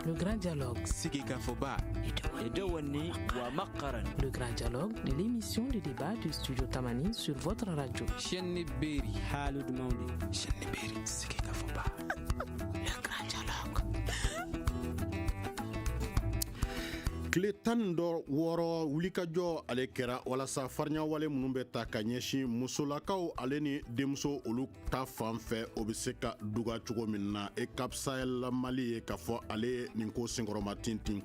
Le grand dialogue. Sigika Foba. Edewani wa Makaran. Le grand dialogue de l'émission de débat du studio Tamani sur votre radio. Chenni Beri. Halud Maudi. Chenni Beri. Sigika Foba. Le grand dialogue. Tile 16 wulikajɔ ale kɛra walasa fariɲawale minnu bɛ ta ka ɲɛsin musolakaw ale ni denmuso olu ta fan fɛ o bɛ se ka duga cogo min na ECAP Sahel Mali ye k'a fɔ ale ye nin ko senkɔrɔma tintin.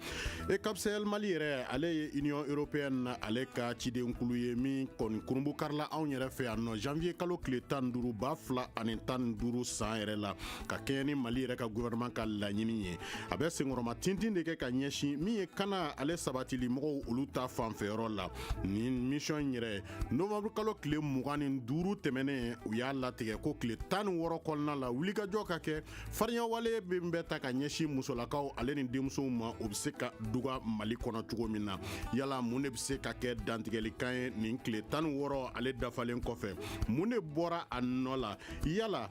ECAP Sahel Mali yɛrɛ ale ye Union Européenne na ale ka cidenkulu ye min kɔni kurunbu karila anw yɛrɛ fɛ yan nɔ janvier kalo tile 15 2015 san yɛrɛ la ka kɛɲɛ ni Mali yɛrɛ ka gouvernement ka laɲini ye a bɛ senkɔrɔma tintin de kɛ ka ɲɛsin min ye kana ale sabatili mɔgɔw olu ta fanfɛyɔrɔ la ni mission yɛrɛ novembre kalo tile 25 tɛmɛnen u y'a latigɛ ko tile 16 kɔnɔna la wulikajɔ ka kɛ fariɲawale min bɛ ta ka ɲɛsin musolakaw ale ni denmusow ma o bɛ se ka duga Mali kɔnɔ cogo min na yala mun de bɛ se ka kɛ dantigɛlikan ye nin tile 16 ale dafalen kɔfɛ mun de bɔra a nɔ la yala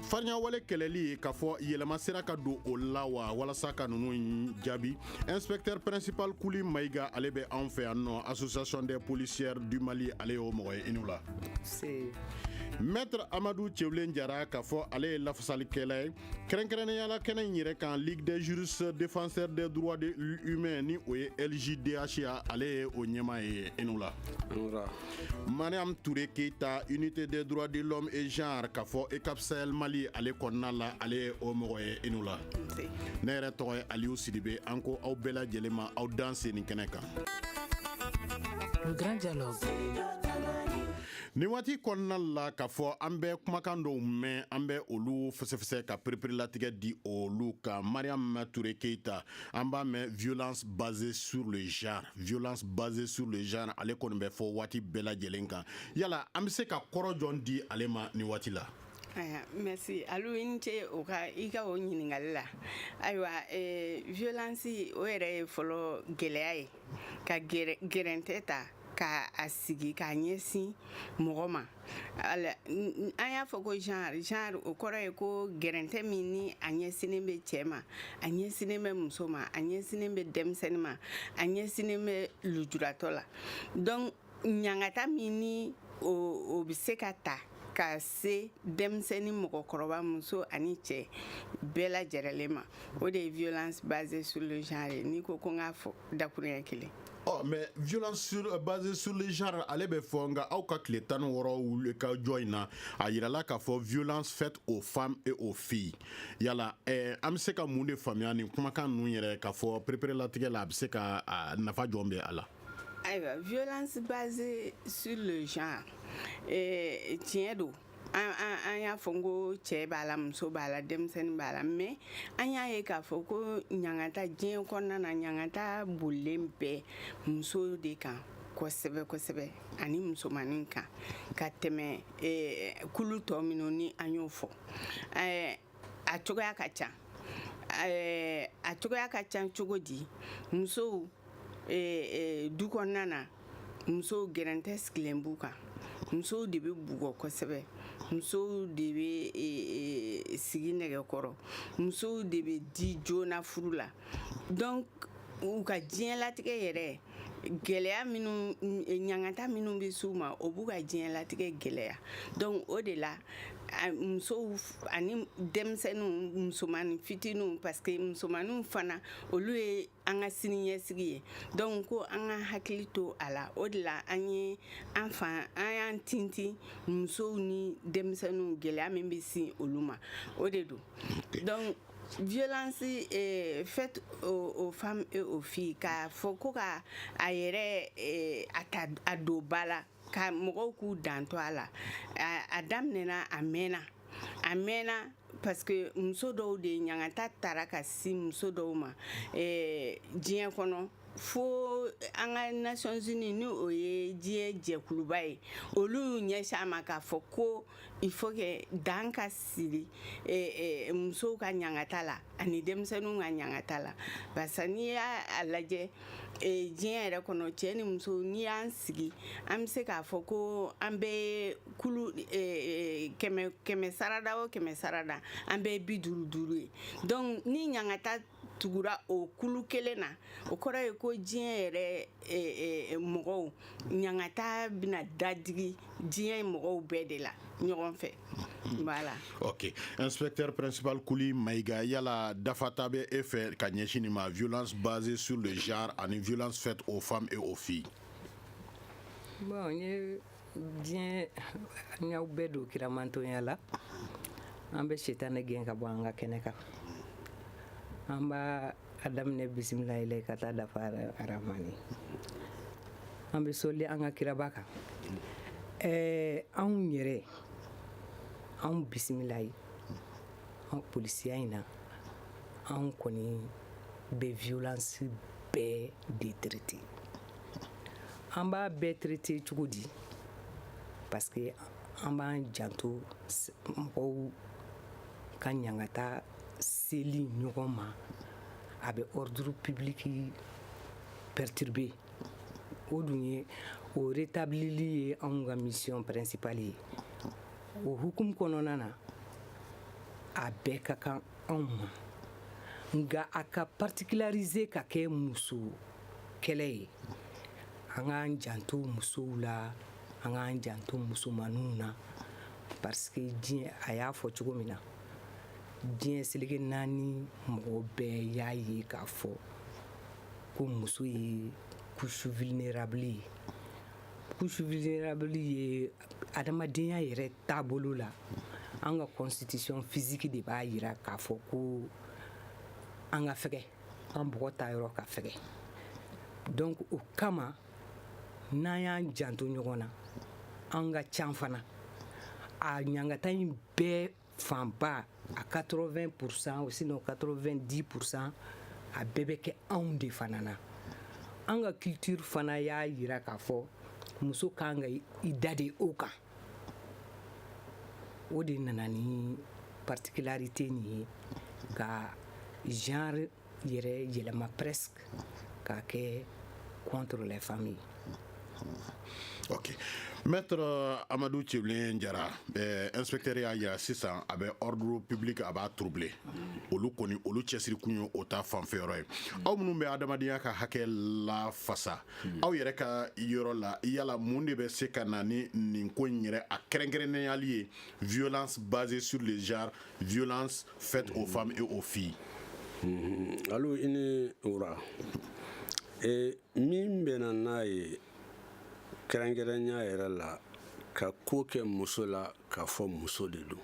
fariɲawale kɛlɛli k'a fɔ yɛlɛma sera ka don o la wa walasa ka ninnu jaabi inspecteur principal Kuli Maïga ale bɛ anw fɛ yan nɔ association des policiers du Mali ale y'o mɔgɔ ye inu la Maître Amadou Tchewlen Jara k'a fɔ ale ye lafasalikɛla ye kɛrɛnkɛrɛnnenya la kɛnɛ in yɛrɛ kan Ligue des juristes défenseurs des droits humains ni o ye LJDH ale ye o ɲɛma ye inu la Mariam Touré Keita unité des droits de l'homme et genre k'a fɔ ECAP Sahel Mali ale kɔnɔna la ale ye o mɔgɔ ye inu la ne yɛrɛ tɔgɔ ye Aliou Sidibe an ko aw bɛɛ lajɛlen ma aw danse nin kɛnɛ kan. Le grand dialogue. Ni waati kɔnɔna la k'a fɔ an bɛ kumakan dɔw mɛn an bɛ olu fɛsɛfɛsɛ ka perepere di olu kan Mariam Touré Keita an b'a mɛn violence basée sur le genre ale kɔni bɛ fɔ waati bɛɛ lajɛlen kan yala an bɛ se ka kɔrɔ jɔn di ale ma ni waati la. Merci. Allo inte o ka ika o ɲininkali la ayiwa violence o yɛrɛ fɔlɔ gɛlɛya ye ka gɛrɛntɛ ta ka a sigi ka ɲɛsin mɔgɔ ma an y'a fɔ ko genre o kɔrɔ ye ko gɛrɛntɛ min ni a ɲɛsinen bɛ cɛ ma a ɲɛsinen bɛ muso ma a ɲɛsinen bɛ denmisɛnnin ma a ɲɛsinen bɛ lujuratɔ la donc ɲangata min ni o bɛ se ka ta ka se denmisɛnnin mɔgɔkɔrɔba muso ani cɛ bɛɛ lajɛlen ma o de ye violence basée sur le genre ni ko n k'a fɔ dakuruɲɛ kelen. Mais violence basée sur le genre ale bɛ fɔ nka aw ka tile 16 wuli ka jɔ in na a yirala k'a fɔ violence faite aux femmes et aux filles yala an bɛ se ka mun de faamuya nin kumakan ninnu yɛrɛ k'a fɔ perepere-latigɛ la a bɛ se ka nafa jɔn bɛ a la. Ayiwa violence basée sur le genre tiɲɛ don an y'a fɔ ko cɛ b'a la muso b'a la denmisɛnnin b'a la mais an y'a ye k'a fɔ ko ɲangata diɲɛ kɔnɔna na ɲangata bolilen bɛ muso de kan kosɛbɛ kosɛbɛ ani musomanin kan ka tɛmɛ kulu tɔ minnu ni an y'o fɔ a cogoya ka ca a cogoya ka ca cogo di musow du kɔnɔna na musow gɛrɛntɛ sigilen b'u kan musow de bɛ bugɔ kosɛbɛ musow de bɛ sigi nɛgɛkɔrɔ musow de bɛ di joona furu la donc u ka diɲɛlatigɛ yɛrɛ gɛlɛya minnu ɲangata minnu bɛ s'u ma o b'u ka diɲɛlatigɛ gɛlɛya donc o de la musow ani denmisɛnninw musomanin fitininw parce que musomaninw fana olu ye an ka siniɲɛsigi ye donc ko an ka hakili to a la o de la an y'an tintin musow ni denmisɛnninw gɛlɛya min bɛ sin olu ma o de don donc violence faite aux femmes et aux filles k'a fɔ ko ka a yɛrɛ a don ba la ka mɔgɔw k'u danto a la a daminɛna a mɛnna parce que muso dɔw de ɲangata taara ka si muso dɔw ma diɲɛ kɔnɔ fo an ka Nations Unies ni o ye diɲɛ jɛkuluba ye olu y'u ɲɛsin a ma k'a fɔ ko il faut que dan ka siri musow ka ɲangata la ani denmisɛnninw ka ɲangata la parce que n'i y'a lajɛ diɲɛ yɛrɛ kɔnɔ cɛ ni muso n'i y'an sigi an bɛ se k'a fɔ ko an bɛ kulu kɛmɛ sarada o kɛmɛ sarada an bɛ 50 ye donc ni ɲangata tugura o kulu kelen na o kɔrɔ ye ko diɲɛ yɛrɛ mɔgɔw ɲangata bɛna dadigi diɲɛ mɔgɔw bɛɛ de la ɲɔgɔn fɛ. Voilà. Ok. Inspecteur principal Kouli Maïga, yala dafata bɛ e fɛ ka ɲɛsin nin ma violence basée sur le genre ani violence faite aux femmes et aux filles. Bon, diɲɛ an y'aw bɛɛ don kiramantonya la an bɛ sitanɛ gɛn ka bɔ an ka kɛnɛ kan an b'a a daminɛ bisimilahi la ka taa dafa aramani an bɛ sɔli an ka kiraba kan anw yɛrɛ anw bisimilahi an polisiya in na anw kɔni bɛ violence bɛɛ de traité an b'a bɛɛ traité cogo di parce que an b'an janto mɔgɔw ka ɲangata seli ɲɔgɔn ma a bɛ ordre public perturbé o dun ye o rétablili ye anw ka mission principale ye o hukumu kɔnɔna na a bɛɛ ka kan anw ma nka a ka particulariser ka kɛ muso kɛlɛ ye an k'an janto musow la an k'an janto musomaninw na parce que diɲɛ a y'a fɔ cogo min na diɲɛ seleke naani mɔgɔ bɛɛ y'a ye k'a fɔ ko muso ye couche vulnérable ye couche vulnérable ye adamadenya yɛrɛ taabolo la an ka constitution physique de b'a yira k'a fɔ ko an ka fɛgɛ an bɔgɔ ta yɔrɔ ka fɛgɛ donc o kama n'an y'an janto ɲɔgɔn na an ka can fana a ɲangata in bɛɛ fanba a 80% ou sinon 90% a bɛɛ bɛ kɛ anw de fana na an ka culture fana y'a yira k'a fɔ muso kan ka i da de o kan o de nana ni particularité nin ye ka genre yɛrɛ yɛlɛma presque k'a kɛ contre les familles. Ok. Maître Amadou Tchiblen Jara, inspecteur y'a yira sisan a bɛ ordre public a b'a troublé olu kɔni olu cɛsiri kun ye o ta fanfɛyɔrɔ ye aw minnu bɛ adamadenya ka hakɛ la fasa aw yɛrɛ ka yɔrɔ la yala mun de bɛ se ka na ni nin ko in yɛrɛ a kɛrɛnkɛrɛnneyali ye violence basée sur le genre violence faite aux femmes et aux filles. Allo i ni wura min bɛna n'a ye kɛrɛnkɛrɛnya yɛrɛ la ka ko kɛ muso la k'a fɔ muso de don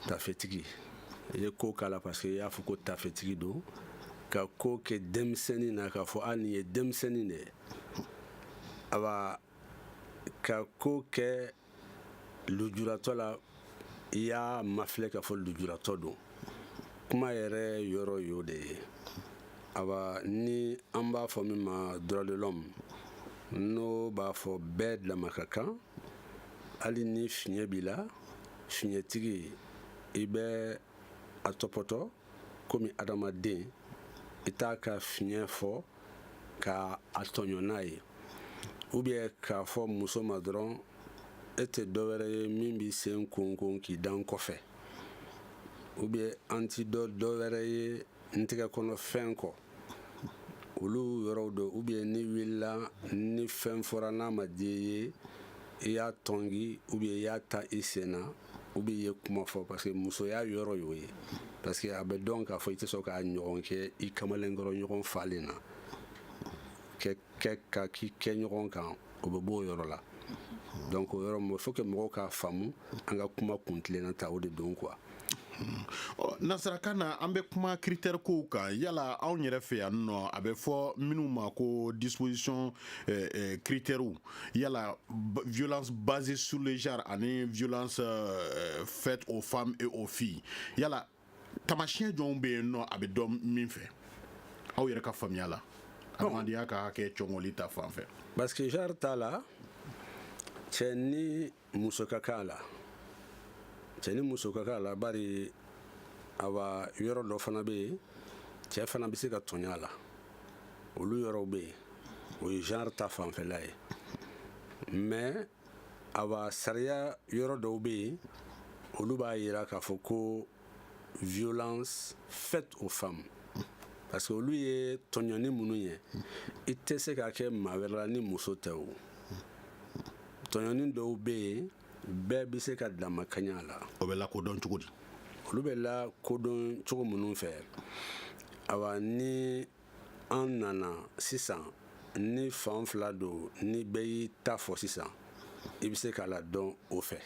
tafetigi i ye ko k'a la parce que i y'a fɔ ko tafetigi don ka ko kɛ denmisɛnnin na k'a fɔ nin ye denmisɛnnin de ye aba ka ko kɛ lujuratɔ la i y'a mafilɛ k'a fɔ lujuratɔ don kuma yɛrɛ yɔrɔ y'o de ye aba ni an b'a fɔ min ma droit de l'homme n'o b'a fɔ bɛɛ dilama ka kan hali ni fiɲɛ b'i la fiɲɛtigi i bɛ a tɔpɔtɔ komi adamaden i t'a ka fiɲɛ fɔ ka a tɔɲɔ n'a ye ou bien k'a fɔ muso ma dɔrɔn e tɛ dɔwɛrɛ ye min b'i sen konkon k'i dan kɔfɛ ou bien an ti dɔwɛrɛ ye n tɛgɛ kɔnɔ fɛn kɔ olu yɔrɔw do ou bien ni wulila ni fɛn fɔra n'a ma diya ye i y'a tɔngi ou bien i y'a ta i sen na ou bien i ye kuma fɔ parce que musoya yɔrɔ y'o ye parce que a bɛ dɔn k'a fɔ i tɛ sɔn k'a ɲɔgɔn kɛ i kamalenkɔrɔ ɲɔgɔn falen na ka k'i kɛ ɲɔgɔn kan o bɛ bɔ o yɔrɔ la donc o yɔrɔ il faut que mɔgɔw k'a faamu an ka kuma kuntilenna ta o de don quoi. Nasarakan na an bɛ kuma critère kow kan yala anw yɛrɛ fɛ yan nɔ a bɛ fɔ minnu ma ko disposition critères yala violence basée sur le genre ani violence faite aux femmes et aux filles yala tamasiyɛn jɔnw bɛ yen nɔ a bɛ dɔn min fɛ aw yɛrɛ ka faamuya la adamadenya ka hakɛ cɔngɔli ta fan fɛ parce que genre t'a la cɛ ni muso ka k'a la cɛ ni muso ka k'a la bari aba yɔrɔ dɔ fana bɛ yen cɛ fana bɛ se ka tɔɲɔ a la olu yɔrɔw bɛ yen o ye genre ta fanfɛla ye mais aba sariya yɔrɔ dɔw bɛ yen olu b'a yira k'a fɔ ko violence faite aux femmes parce que olu ye tɔɲɔni minnu ye i tɛ se ka kɛ maa wɛrɛ la ni muso tɛ o tɔɲɔni dɔw bɛ yen bɛɛ bɛ se ka damakanya a la o bɛ lakodɔn cogo di olu bɛ lakodɔn cogo minnu fɛ awa ni an nana sisan ni fan fila don ni bɛɛ y'i ta fɔ sisan i bɛ se k'a la dɔn o fɛ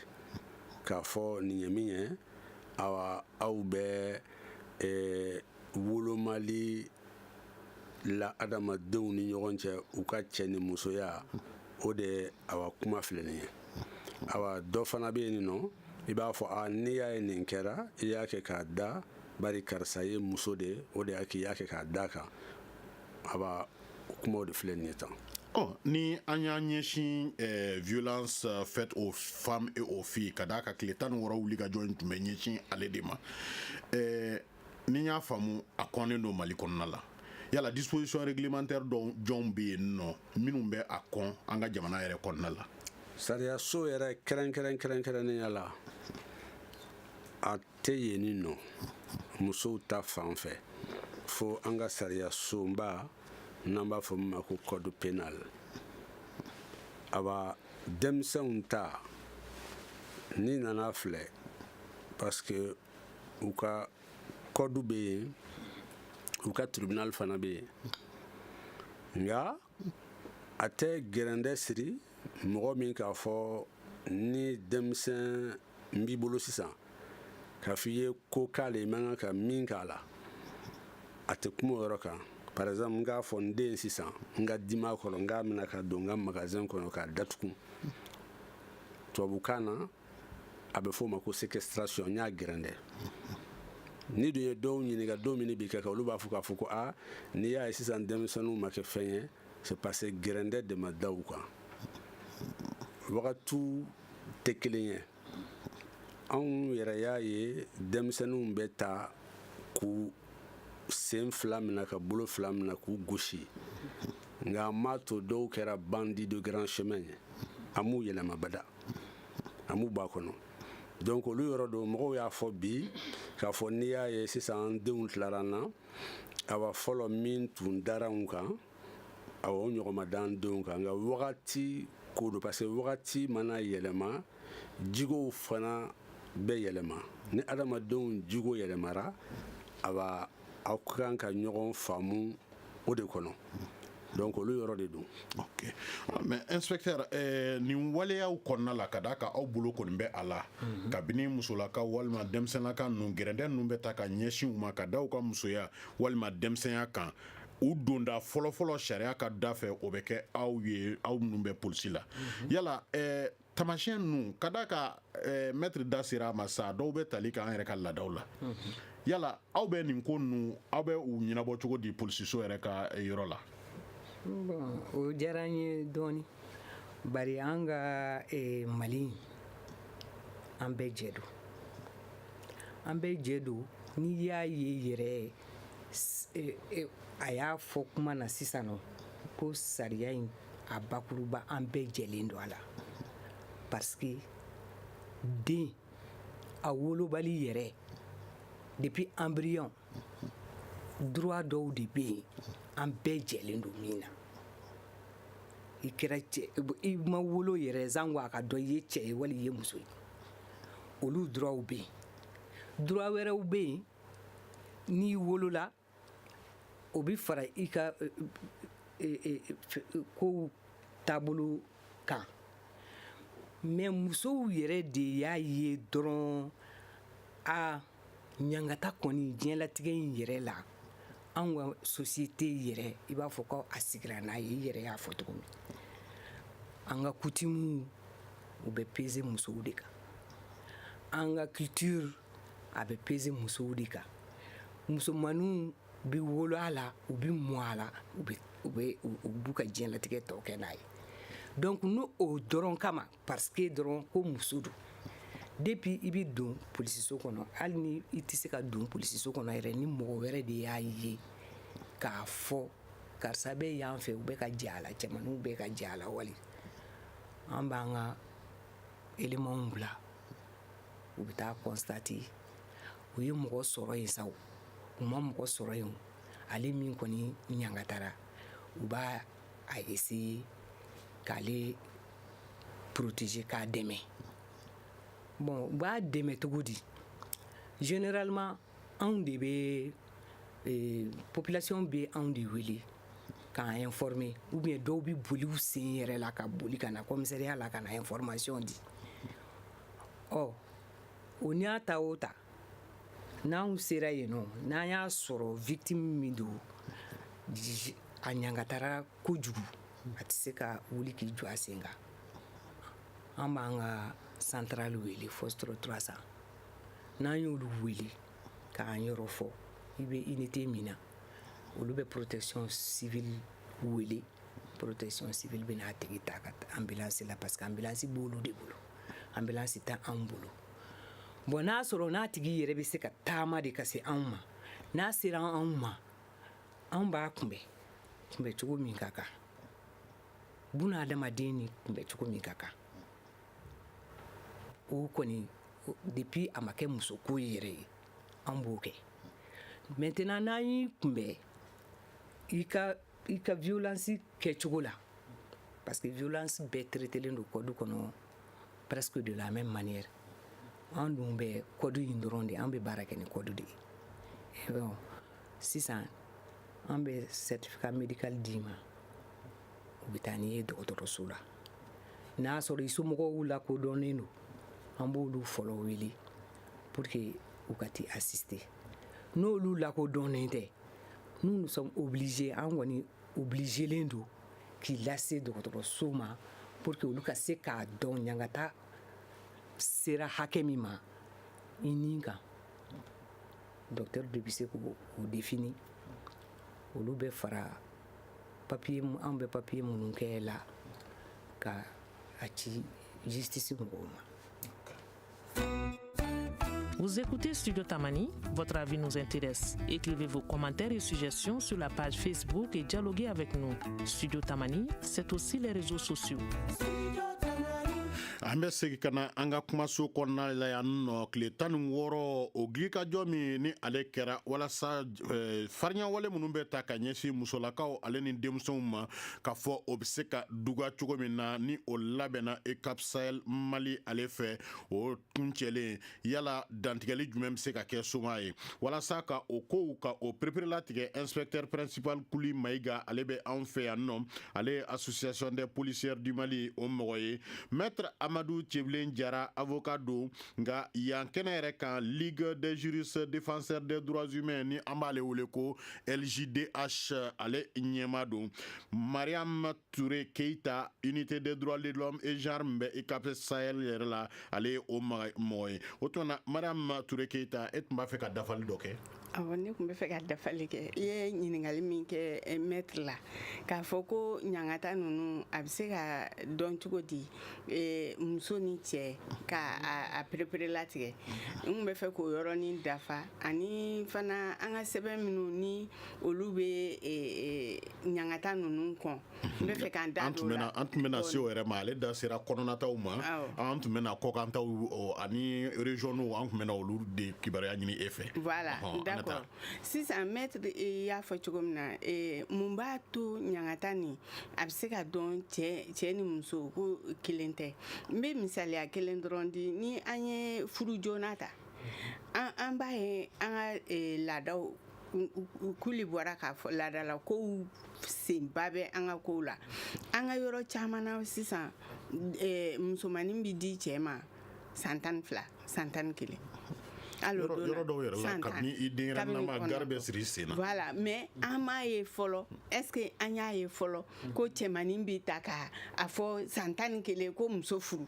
k'a fɔ nin ye min ye awa aw bɛ wolomali la adamadenw ni ɲɔgɔn cɛ u ka cɛ ni musoya o de awa kuma filɛ nin ye awa dɔ fana bɛ yen nɔ i b'a fɔ n'i y'a ye nin kɛra i y'a kɛ k'a da bari karisa ye muso de o de y'a kɛ i y'a kɛ k'a da kan awa kumaw de filɛ nin ye tan. Ni an y'an ɲɛsin violence faite aux femmes et aux filles ka d'a ka tile 16 wulikajɔ in tun bɛ ɲɛsin ale de ma ni y'a faamu a kɔnnen don Mali kɔnɔna la yala disposition réglementaire jɔnw bɛ yen nɔ minnu bɛ a kɔn an ka jamana yɛrɛ kɔnɔna la sariyaso yɛrɛ kɛrɛnkɛrɛnnenya la a tɛ yen nɔ musow ta fan fɛ fo an ka sariyasoba n'an b'a fɔ min ma ko code pénal aba denmisɛnw ta ni nana filɛ parce que u ka code bɛ yen u ka tribunal fana bɛ yen nka a tɛ gɛrɛndɛ siri mɔgɔ min k'a fɔ ni denmisɛn n b'i bolo sisan k'a fɔ i ye ko k'ale i man kan ka min k'a la a tɛ kuma o yɔrɔ kan par exemple n k'a fɔ n den sisan n ka dima kɔrɔ n k'a mina ka don n ka magasin kɔnɔ k'a datugu tubabukan na a bɛ fɔ o ma ko séquestration n y'a gɛrɛndɛ ni dun ye dɔw ɲininka don min bi kɛ kan olu b'a fɔ k'a fɔ ko n'i y'a ye sisan denmisɛnninw ma kɛ fɛn ye c'est parce que gɛrɛndɛ de ma da u kan wagatiw tɛ kelen ye anw yɛrɛ y'a ye denmisɛnninw bɛ ta k'u sen fila minɛ ka bolo fila minɛ k'u gosi nka an m'a to dɔw kɛra bandi de grand chemin ye an m'u yɛlɛma bada an m'u b'a kɔnɔ donc olu yɔrɔ don mɔgɔw y'a fɔ bi k'a fɔ n'i y'a ye sisan an denw tilara an na awa fɔlɔ min tun dara anw kan awa o ɲɔgɔn ma da an denw kan nka wagati ko don parce que wagati mana yɛlɛma jigow fana bɛ yɛlɛma ni adamadenw jigo yɛlɛmara awa aw kan ka ɲɔgɔn faamu o de kɔnɔ donc olu yɔrɔ de don. Ok mais inspecteur nin waleyaw kɔnɔna la ka d'a kan aw bolo kɔni bɛ a la kabini musolakaw walima denmisɛnninlaka ninnu gɛrɛndɛ ninnu bɛ ta ka ɲɛsin u ma ka da u ka musoya walima denmisɛnya kan u donda fɔlɔfɔlɔ sariya ka da fɛ o bɛ kɛ aw ye aw minnu bɛ polisi la yala tamasiyɛn ninnu ka d'a kan maître da sera a ma sa dɔw bɛ tali k'an yɛrɛ ka laadaw la yala aw bɛ nin ko ninnu aw bɛ u ɲɛnabɔ cogo di polisiso yɛrɛ ka yɔrɔ la. Bon o diyara n ye dɔɔni bari an ka Mali an bɛɛ jɛ don n'i y'a ye yɛrɛ a y'a fɔ kuma na sisan nɔ ko sariya in a bakuruba an bɛɛ jɛlen don a la parce que den a wolobali yɛrɛ depuis embryon droit dɔw de bɛ yen an bɛɛ jɛlen don min na i kɛra cɛ i ma wolo yɛrɛ zango a ka dɔn i ye cɛ ye wali i ye muso ye olu droitw bɛ yen droit wɛrɛw bɛ yen n'i wolola o bɛ fara i ka kow taabolo kan mais musow yɛrɛ de y'a ye dɔrɔn ɲangata kɔni diɲɛlatigɛ in yɛrɛ la an ka société yɛrɛ i b'a fɔ ko a sigira n'a ye i yɛrɛ y'a fɔ cogo min an ka coutume u bɛ peser musow de kan an ka culture a bɛ peser musow de kan musomaninw bɛ wolo a la u bɛ mɔ a la u b'u ka diɲɛlatigɛ tɔ kɛ n'a ye donc n'o dɔrɔn kama parce que dɔrɔn ko muso don depuis i bɛ don polisiso kɔnɔ hali ni i tɛ se ka don polisiso kɔnɔ yɛrɛ ni mɔgɔ wɛrɛ de y'a ye k'a fɔ karisa bɛ yan fɛ u bɛ ka jɛ a la cɛmanninw bɛ ka jɛ a la wali an b'an ka éléments bila u bɛ taa constater u ye mɔgɔ sɔrɔ yen sa u ma mɔgɔ sɔrɔ yen ale min kɔni ɲangatara u b'a a essayer k'ale protéger k'a dɛmɛ. Bon u b'a dɛmɛ cogo di? Généralement anw de bɛ population bɛ anw de wele k'an informer ou bien dɔw bɛ boli u sen yɛrɛ la ka boli ka na commissariat la ka na information di. O n'a ta o ta n'anw sera yen nɔ n'an y'a sɔrɔ victime min don a ɲangatara kojugu a tɛ se ka wuli k'i jɔ a sen kan, an b'an ka centrale wele Fostre 300 n'an y'olu wele k'an yɔrɔ fɔ i bɛ unité min na olu bɛ protection civile wele, protection civile bɛ n'a tigi ta ka ambulance la parce que ambulance b'olu de bolo, ambulance tɛ anw bolo. Bon n'a sɔrɔ n'a tigi yɛrɛ bɛ se ka taama de ka se anw ma, n'a sera anw ma anw b'a kunbɛ cogo min ka kan, buna adamaden ni kunbɛ cogo min ka kan. O kɔni depuis a ma kɛ muso ko yɛrɛ ye an b'o kɛ. Maintenant n'an y'i kunbɛ i ka violence kɛcogo la, parce que violence bɛɛ traitelen don code kɔnɔ presque de la même manière. An dun bɛ code in dɔrɔn de, an bɛ baara kɛ ni code de ye. Bon sisan an bɛ certificat médical d'i ma, u bɛ taa n'i ye dɔgɔtɔrɔso la. N'a sɔrɔ i somɔgɔw lakodɔnnen don an b'olu fɔlɔ wele pour que u ka t'i assister. N'olu lakodɔnnen tɛ, nous sommes obligés, an kɔni obligelen don k'i lase dɔgɔtɔrɔso ma pour que olu ka se k'a dɔn ɲangata sera hakɛ min ma i ni kan. Docteur de bɛ se k'o définir, olu bɛ fara papier, an bɛ papier minnu kɛ la ka a ci justice mɔgɔw ma. Vous écoutez Studio Tamani, votre avis nous intéresse. Écrivez vos commentaires et suggestions sur la page Facebook et dialoguez avec nous. Studio Tamani, c'est aussi les réseaux sociaux. An bɛ segin ka na an ka kumaso kɔnɔna la yan nɔ tile 16 o gilikajɔ min ni ale kɛra walasa farinya wale minnu bɛ ta ka ɲɛsin musolakaw ale ni denmisɛnw ma ka fɔ o bɛ se ka duga cogo min na ni o labɛnna ECAP Sahel Mali ale fɛ o kuncɛlen yala dantigɛli jumɛn bɛ se ka kɛ soma ye walasa ka o kow ka o perepere latigɛ inspecteur principal Kuli Maïga ale bɛ anw fɛ yan nɔ ale ye association des policiers du Mali o mɔgɔ ye maître Amadou Tcheblen Jara avocat do nga yan kɛnɛ yɛrɛ kan Ligue des juristes défenseurs des droits humains ni an b'ale wele ko LJDH ale ɲɛma don Mariam Touré Keita unité des droits de l'homme et genre bɛ ECAP Sahel yɛrɛ la ale ye o mɔgɔ ye o tuma Mariam Touré Keita e tun b'a fɛ ka dafali dɔ kɛ. Awɔ ne tun bɛ fɛ ka dafali kɛ i ye ɲininkali min kɛ maître la k'a fɔ ko ɲangata ninnu a bɛ se ka dɔn cogo di muso ni cɛ ka a perepere latigɛ n tun bɛ fɛ k'o yɔrɔnin dafa ani fana an ka sɛbɛn minnu ni olu bɛ ɲangata ninnu kɔn n bɛ fɛ k'an da don o la. An tun bɛna se o yɛrɛ ma ale da sera kɔnɔnataw ma an tun bɛna kɔkantaw ani régionnaux an tun bɛna olu de kibaruya ɲini e fɛ. Voilà d'accord. Sisan maître y'a fɔ cogo min na mun b'a to ɲangata nin a bɛ se ka dɔn cɛ ni muso ko kelen tɛ n bɛ misaliya kelen dɔrɔn di ni an ye furu joona ta an b'a ye an ka laadaw Kuli bɔra k'a fɔ laadala kow senba bɛ an ka kow la an ka yɔrɔ caman na sisan musomanin bɛ di cɛ ma san 12 san 11. Yɔrɔ dɔw yɛrɛ la kabini i denyɛrɛnama gari bɛ siri sen na. Voilà mais an m'a ye fɔlɔ est ce que an y'a ye fɔlɔ ko cɛmanin bɛ ta ka a fɔ san 11 ko muso furu.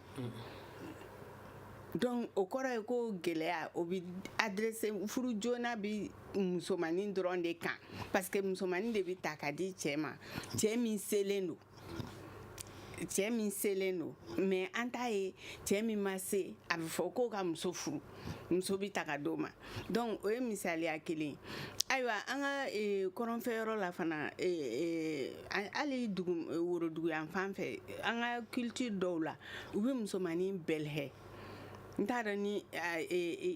Donc o kɔrɔ ye ko gɛlɛya o bɛ adressé furu joona bi musomanin dɔrɔn de kan parce que musomanin de bɛ ta ka di cɛ ma cɛ min selen don. Cɛ min selen don mais an t'a ye cɛ min ma se a bɛ fɔ ko ka muso furu muso bɛ ta ka d'o ma donc o ye misaliya kelen ayiwa an ka kɔrɔnfɛyɔrɔ la fana hali worodugu yan fan fɛ an ka culture dɔw la u bɛ musomanin bɛlɛhɛ n t'a dɔn ni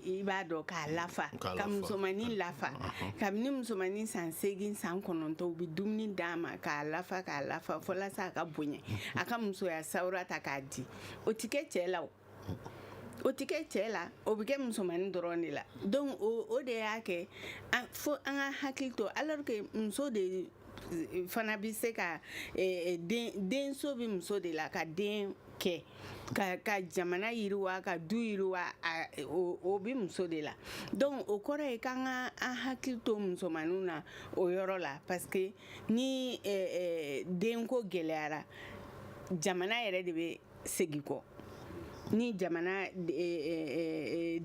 i b'a dɔn k'a lafa ka musomanin lafa kabini musomanin san 8 san 9 u bɛ dumuni d'a ma k'a lafa fɔlasa a ka bonya a ka musoya sawura ta k'a di o tɛ kɛ cɛ la o tɛ kɛ cɛ la o bɛ kɛ musomanin dɔrɔn de la donc o de y'a kɛ fo an ka hakili to alors que muso de fana bɛ se ka denso bɛ muso de la ka den kɛ ka jamana yiriwa ka du yiriwa o bɛ muso de la donc o kɔrɔ ye k'an ka an hakili to musomaninw na o yɔrɔ la parce que ni denko gɛlɛyara jamana yɛrɛ de bɛ segin kɔ ni jamana den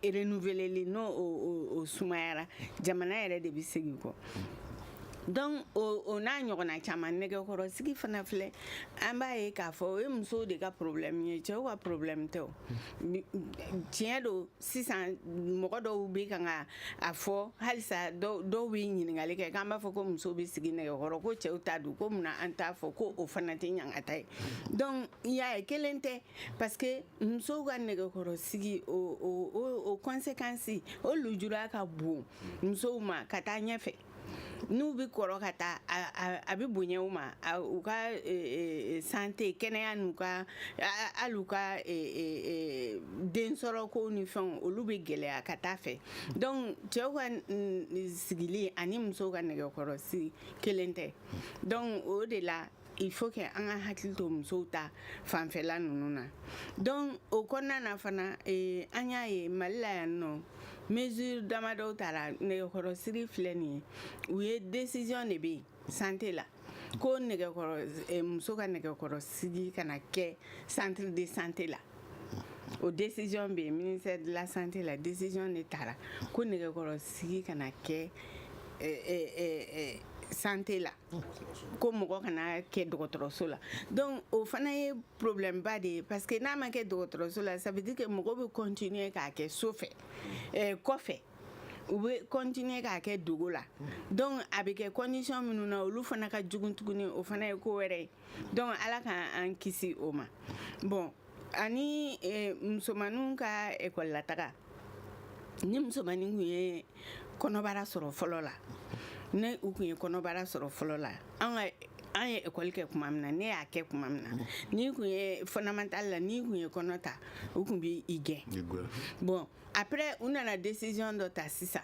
renouveleli n'o o sumayara jamana yɛrɛ de bɛ segin kɔ donc o n'a ɲɔgɔnna caman nɛgɛkɔrɔsigi fana filɛ an b'a ye k'a fɔ o ye musow de ka problème ye cɛw ka problème tɛ o tiɲɛ don sisan mɔgɔ dɔw bɛ kan ka a fɔ halisa dɔw bɛ ɲininkali kɛ k'an b'a fɔ ko musow bɛ sigi nɛgɛkɔrɔ ko cɛw ta don ko munna an t'a fɔ ko o fana tɛ ɲangata ye donc y'a ye kelen tɛ parce que musow ka nɛgɛkɔrɔsigi o conséquence o lujura ka bon musow ma ka taa ɲɛfɛ n'u bɛ kɔrɔ ka taa a bɛ bonya u ma u ka santé kɛnɛya n'u ka hali u ka densɔrɔko ni fɛnw olu bɛ gɛlɛya ka taa fɛ donc cɛw ka sigili ani musow ka nɛgɛkɔrɔsigi kelen tɛ donc o de la il faut que an ka hakili to musow ta fanfɛla ninnu na donc o kɔnɔna na fana an y'a ye Mali la yan nɔ mesure damadɔw taara nɛgɛkɔrɔsigi filɛ nin ye u ye décision de bɛ yen santé la ko muso ka nɛgɛkɔrɔsigi kana kɛ centre de santé la o décision bɛ yen ministère de la santé la décision de taara ko nɛgɛkɔrɔsigi kana kɛ santé la ko mɔgɔ kana kɛ dɔgɔtɔrɔso la donc o fana ye problème ba de ye parce que n'a ma kɛ dɔgɔtɔrɔso la ça veut dire que mɔgɔ bɛ continuer k'a kɛ so fɛ kɔfɛ u bɛ continuer k'a kɛ dogo la donc a bɛ kɛ condition minnu na olu fana ka jugu tuguni o fana ye ko wɛrɛ ye donc ala k'an kisi o ma bon ani musomaninw ka école la taga ni musomanin kun ye kɔnɔbara sɔrɔ fɔlɔ la ne u kun ye kɔnɔbara sɔrɔ fɔlɔ la an ye école kɛ kuma min na ne y'a kɛ kuma min na ni kun ye fondamental la ni kun ye kɔnɔ ta u kun bɛ i gɛn bon après u nana décision dɔ ta sisan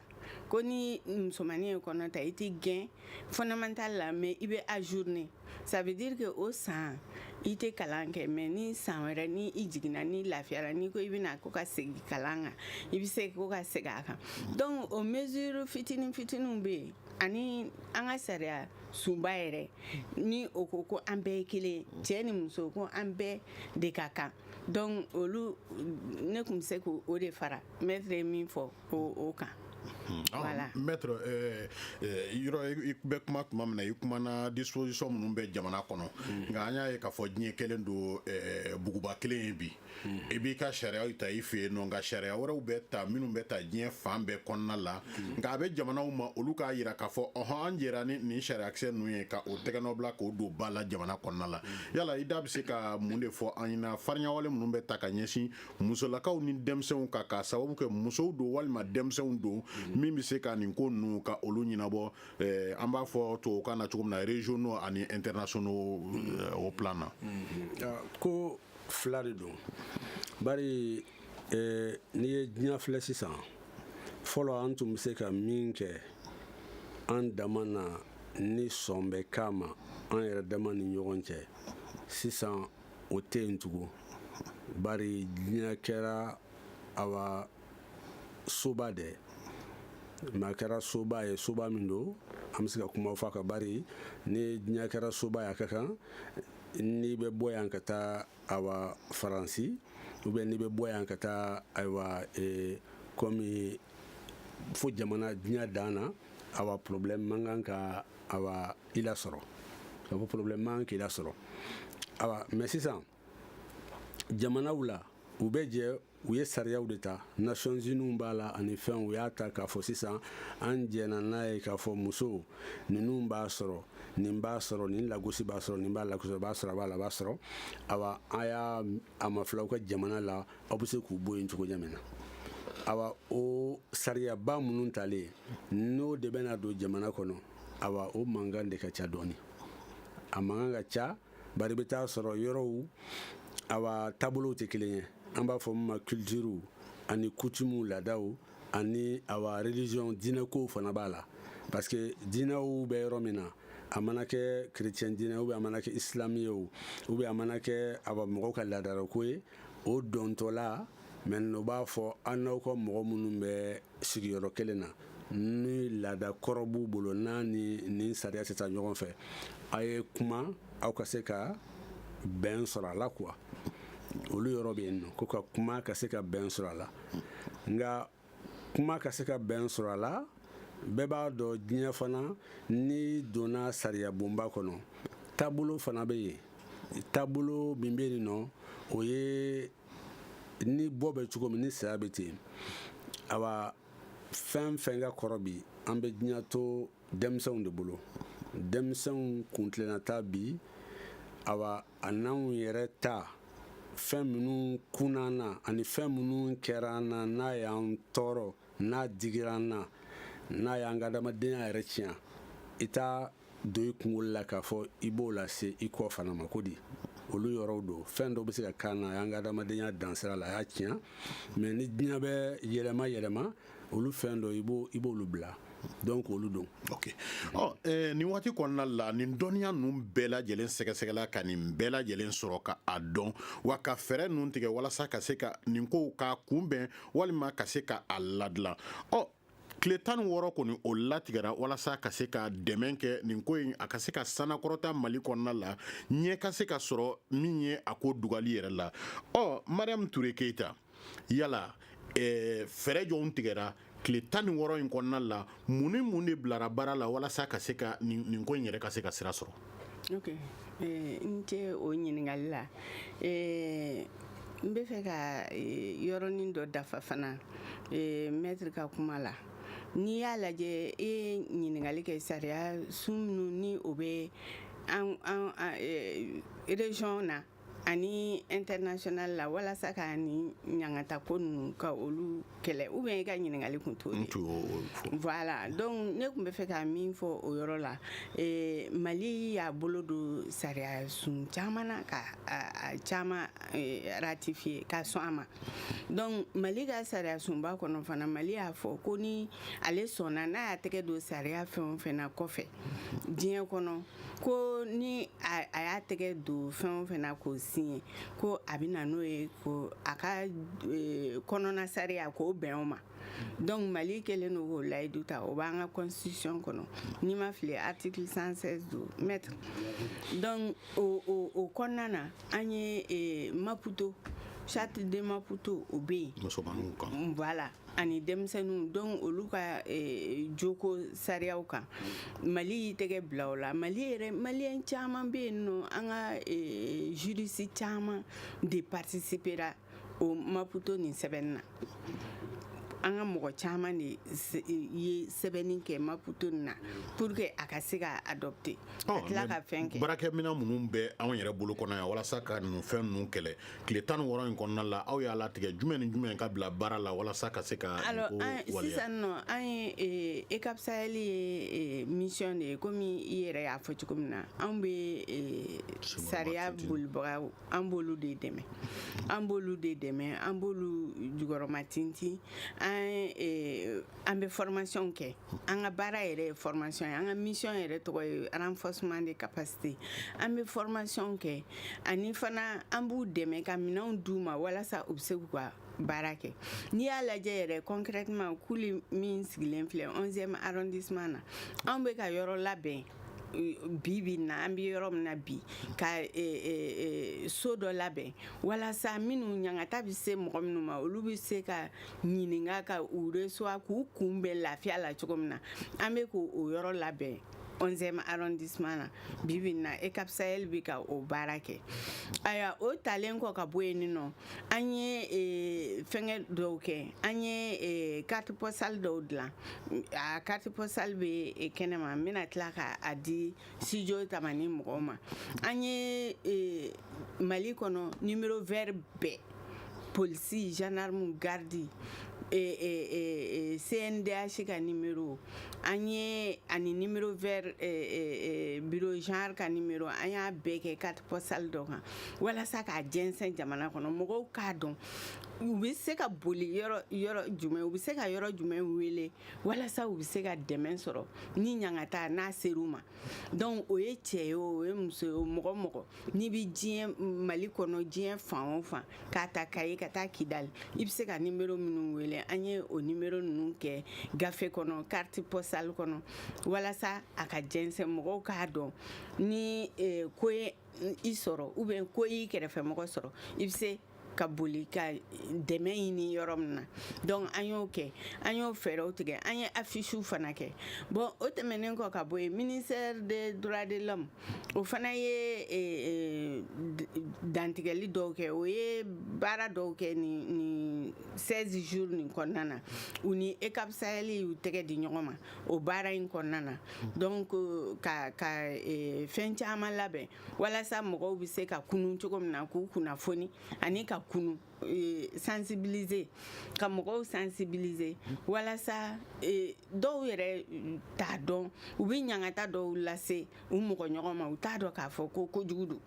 ko ni musomanin ye kɔnɔ ta i t'i gɛn fondamental la mais i bɛ ajourner ça veut dire que o san i tɛ kalan kɛ mais ni san wɛrɛ ni i jiginna ni lafiyara ni ko i bɛna ko ka segin kalan kan i bɛ se ko ka segin a kan donc o mesure fitinin fitininw bɛ yen ani an ka sariya sunba yɛrɛ ni o ko an bɛɛ ye kelen cɛ ni muso ko an bɛɛ de ka kan donc olu ne kun bɛ se k'o de fara maître ye min fɔ o kan. Voilà. Maître, i bɛ kuma tuma min na i kumana disposition minnu bɛ jamana kɔnɔ nka an y'a ye k'a fɔ diɲɛ kelen don buguba kelen ye bi i b'i ka sariyaw ta i fɛ yen nɔ nka sariya wɛrɛw bɛ ta minnu bɛ ta diɲɛ fan bɛɛ kɔnɔna la nka a bɛ jamanaw ma olu k'a jira k'a fɔ an jɛra ni nin sariyakisɛ ninnu ye ka o tɛgɛnɔ bila k'o don ba la jamana kɔnɔna la yala i da bɛ se ka mun de fɔ an ɲɛna fariɲawale minnu bɛ ta ka ɲɛsin musolakaw ni denmisɛnw kan k'a sababu kɛ musow don walima denmisɛnw don min bɛ se ka nin ko ninnu ka olu ɲɛnabɔ an b'a fɔ tubabukan na cogo min na régionaux ani internationaux au plan na. ko fila de don bari n'i ye diɲɛ filɛ sisan fɔlɔ an tun bɛ se ka min kɛ an dama na ni sɔn bɛ k'a ma an yɛrɛ dama ni ɲɔgɔn cɛ sisan o tɛ yen tugun bari diɲɛ kɛra awa soba de ma kɛra soba ye soba min don an bɛ se ka kuma fɔ ka bari ni diɲɛ kɛra soba ye a ka kan n'i bɛ bɔ yan ka taa awa faransi ou bien n'i bɛ bɔ yan ka taa ayiwa komi fo jamana diɲɛ dan na awa problème man kan ka awa i lasɔrɔ ka fɔ problème man kan k'i lasɔrɔ awa mais sisan jamanaw la u bɛ jɛ u ye sariyaw de ta Nations Unies b'a la ani fɛn u y'a ta k'a fɔ sisan an jɛna n'a ye k'a fɔ muso ninnu b'a sɔrɔ nin b'a sɔrɔ nin lagosi b'a sɔrɔ nin b'a lagosi b'a sɔrɔ a b'a la b'a sɔrɔ awa a y'a a mafilaw ka jamana la aw bɛ se k'u bɔ yen cogo jumɛn na awa o sariyaba minnu talen n'o de bɛna don jamana kɔnɔ awa o mankan de ka ca dɔɔni a mankan ka ca bari bɛ taa sɔrɔ yɔrɔw awa taabolow tɛ kelen ye an b'a fɔ min ma culture ani coutume laadaw ani awa religion diinɛkow fana b'a la parce que diinɛw bɛ yɔrɔ min na a mana kɛ chrétien diinɛ ou bien a mana kɛ islam ye ou bien a mana kɛ awa mɔgɔw ka laadarako ye o dɔntɔla maintenant o b'a fɔ an n'aw ka mɔgɔ minnu bɛ sigiyɔrɔ kelen na ni laada kɔrɔ b'u bolo n'a ni sariya tɛ taa ɲɔgɔn fɛ a ye kuma aw ka se ka bɛn sɔrɔ a la quoi olu yɔrɔ bɛ yen nɔ ko ka kuma ka se ka bɛn sɔrɔ a la nka kuma ka se ka bɛn sɔrɔ a la bɛɛ b'a dɔn diɲɛ fana ni donna sariya bonba kɔnɔ taabolo fana bɛ yen taabolo min bɛ yen nɔ o ye ni bɔ bɛ cogo min ni saya bɛ ten awa fɛn fɛn ka kɔrɔ bi an bɛ diɲɛ to denmisɛnw de bolo denmisɛnw kuntilennata bi awa a n'anw yɛrɛ ta fɛn minnu kunna na ani fɛn minnu kɛra an na n'a y'an tɔɔrɔ n'a digira an na n'a y'an ka adamadenya yɛrɛ tiɲɛ i t'a don i kunkolo la k'a fɔ i b'o lase i kɔ fana ma ko di olu yɔrɔw don fɛn dɔw bɛ se ka k'an na a y'an ka adamadenya dansira la a y'a tiɲɛ mais ni diɲɛ bɛ yɛlɛma olu fɛn dɔ i b'olu bila donc olu don. ok nin waati kɔnɔna la nin dɔnniya ninnu bɛɛ lajɛlen sɛgɛsɛgɛla ka nin bɛɛ lajɛlen sɔrɔ ka a dɔn wa ka fɛɛrɛ ninnu tigɛ walasa ka se ka nin kow k'a kunbɛn walima ka se ka a ladilan tile 16 kɔni o latigɛra walasa ka se ka dɛmɛ kɛ nin ko in a ka se ka sanakɔrɔta Mali kɔnɔna la ɲɛ ka se ka sɔrɔ min ye a ko dugali yɛrɛ la Mariam Ture Keita yala fɛɛrɛ jɔnw tigɛra tile 16 in kɔnɔna la mun ni mun de bilara baara la walasa ka se ka nin ko in yɛrɛ ka se ka sira sɔrɔ. ok n tɛ o ɲininkali la n bɛ fɛ ka yɔrɔnin dɔ dafa fana maître ka kuma la n'i y'a lajɛ e ɲininkali kɛ sariya sun minnu ni o bɛ an région na ani international la walasa ka ni ɲangata ko ninnu ka olu kɛlɛ ou bien i ka ɲininkali kun t'o de voilà donc ne kun bɛ fɛ ka min fɔ o yɔrɔ la Mali y'a bolo don sariya sun caman na ka a caman ratifier ka sɔn a ma donc Mali ka sariya sunba kɔnɔ fana Mali y'a fɔ ko ni ale sɔnna n'a y'a tɛgɛ don sariya fɛn o fɛn na kɔfɛ diɲɛ kɔnɔ ko ni a y'a tɛgɛ don fɛn o fɛn na k'o signé ko a bɛ na n'o ye ko a ka kɔnɔna sariya k'o bɛn o ma donc Mali kɛlen don k'o layidu ta o b'an ka constitution kɔnɔ n'i ma fili article 116 don maître donc o kɔnɔna na an ye Maputo charte de Maputo o bɛ yen voilà ani denmisɛnninw donc olu ka joko sariyaw kan Mali y'i tɛgɛ bila o la Mali yɛrɛ maliyɛn caman bɛ yen nɔ an ka juriste caman de participera o Maputo nin sɛbɛnni na an ka mɔgɔ caman de ye sɛbɛnni kɛ Maputo nin na pour que a ka se ka adopter ka tila ka fɛn kɛ baarakɛminɛn minnu bɛ anw yɛrɛ bolo kɔnɔ yan walasa ka ninnu fɛn ninnu kɛlɛ tile 16 in kɔnɔna la aw y'a latigɛ jumɛn ni jumɛn ka bila baara la walasa ka se ka alors sisan nɔ an ye ECAP Sahel ye mission de ye komi i yɛrɛ y'a fɔ cogo min na an bɛ sariya bolibagaw an b'olu de dɛmɛ an b'olu jukɔrɔma tintin an bɛ formation kɛ an ka baara yɛrɛ ye formation ye an ka mission yɛrɛ tɔgɔ ye renforcement de capacité an bɛ formation kɛ ani fana an b'u dɛmɛ ka minɛnw d'u ma walasa u bɛ se k'u ka baara kɛ n'i y'a lajɛ yɛrɛ concrètement kuli min sigilen filɛ 11e arrondissement na an bɛ ka yɔrɔ labɛn bi na an bɛ yɔrɔ min na bi ka so dɔ labɛn walasa minnu ɲangata bɛ se mɔgɔ minnu ma olu bɛ se ka ɲininka ka u reçoit k'u kunbɛn lafiya la cogo min na an bɛ k'o yɔrɔ labɛn 11e arrondissement na bibi na ECAP Sahel bi ka o baara kɛ aya o talen kɔ ka bɔ yen nɔ an ye fɛngɛ dɔw kɛ an ye carte postale dɔw dilan a carte postale bɛ kɛnɛma n bɛna tila ka a di studio Tamani mɔgɔw ma an ye Mali kɔnɔ numéro vert bɛɛ polisi gendarme gardi CNDH ka numéro an ye ani numéro vert bureau genre ka numéro an y'a bɛɛ kɛ carte postale dɔ kan walasa k'a jɛnsɛn jamana kɔnɔ mɔgɔw k'a dɔn u bɛ se ka boli yɔrɔ jumɛn u bɛ se ka yɔrɔ jumɛn wele walasa u bɛ se ka dɛmɛ sɔrɔ ni ɲangata n'a ser'u ma donc o ye cɛ ye o ye muso ye o mɔgɔ n'i bɛ diɲɛ Mali kɔnɔ diɲɛ fan o fan k'a ta Kayi ka taa Kidali i bɛ se ka numéro minnu wele an ye o numéro ninnu kɛ gafe kɔnɔ carte postale kɔnɔ walasa a ka jɛnsɛn mɔgɔw k'a dɔn ni ko ye i sɔrɔ ou bien ko y'i kɛrɛfɛmɔgɔ sɔrɔ i bɛ se ka boli ka dɛmɛ ɲini yɔrɔ min na donc an y'o kɛ an y'o fɛɛrɛw tigɛ an ye affiches fana kɛ bon o tɛmɛnen kɔ ka bɔ yen ministère des droits de l'homme o fana ye dantigɛli dɔw kɛ o ye baara dɔw kɛ ni 16 jours nin kɔnɔna na u ni ECAP Sahel y'u tɛgɛ di ɲɔgɔn ma o baara in kɔnɔna na donc ka fɛn caman labɛn walasa mɔgɔw bɛ se ka kunu cogo min na k'u kunnafoni ani ka kunu sensibiliser ka mɔgɔw sensibiliser walasa dɔw yɛrɛ t'a dɔn u bɛ ɲangata dɔw lase u mɔgɔ ɲɔgɔn ma u t'a dɔn k'a fɔ ko kojugu don